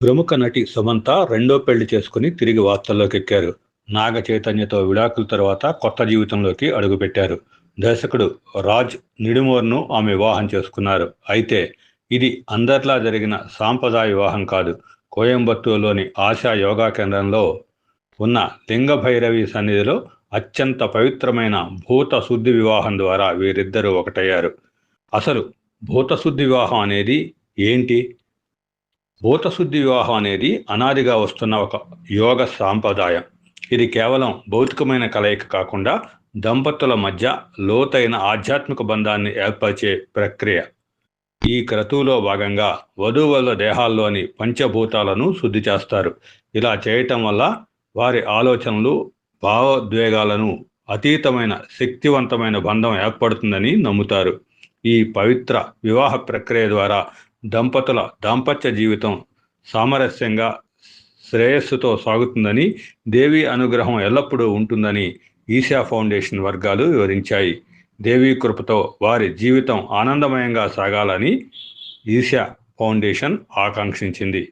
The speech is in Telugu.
ప్రముఖ నటి సమంత రెండో పెళ్లి చేసుకుని తిరిగి వార్తల్లోకెక్కారు. నాగ చైతన్యతో విడాకుల తర్వాత కొత్త జీవితంలోకి అడుగుపెట్టారు. దర్శకుడు రాజ్ నిడుమోర్ను ఆమె వివాహం చేసుకున్నారు. అయితే ఇది అందరిలా జరిగిన సాంప్రదాయ వివాహం కాదు. కోయంబత్తూరులోని ఆశా యోగా కేంద్రంలో ఉన్న లింగ భైరవి సన్నిధిలో అత్యంత పవిత్రమైన భూత శుద్ధి వివాహం ద్వారా వీరిద్దరూ ఒకటయ్యారు. అసలు భూత శుద్ధి వివాహం అనేది ఏంటి? భూతశుద్ధి వివాహం అనేది అనాదిగా వస్తున్న ఒక యోగ సాంప్రదాయం. ఇది కేవలం భౌతికమైన కలయిక కాకుండా దంపతుల మధ్య లోతైన ఆధ్యాత్మిక బంధాన్ని ఏర్పరిచే ప్రక్రియ. ఈ క్రతువులో భాగంగా వధూవరుల దేహాల్లోని పంచభూతాలను శుద్ధి చేస్తారు. ఇలా చేయటం వల్ల వారి ఆలోచనలు, భావోద్వేగాలను అతీతమైన శక్తివంతమైన బంధం ఏర్పడుతుందని నమ్ముతారు. ఈ పవిత్ర వివాహ ప్రక్రియ ద్వారా దంపతుల దాంపత్య జీవితం సామరస్యంగా, శ్రేయస్సుతో సాగుతుందని, దేవి అనుగ్రహం ఎల్లప్పుడూ ఉంటుందని ఈశా ఫౌండేషన్ వర్గాలు వివరించాయి. దేవి కృపతో వారి జీవితం ఆనందమయంగా సాగాలని ఈశా ఫౌండేషన్ ఆకాంక్షించింది.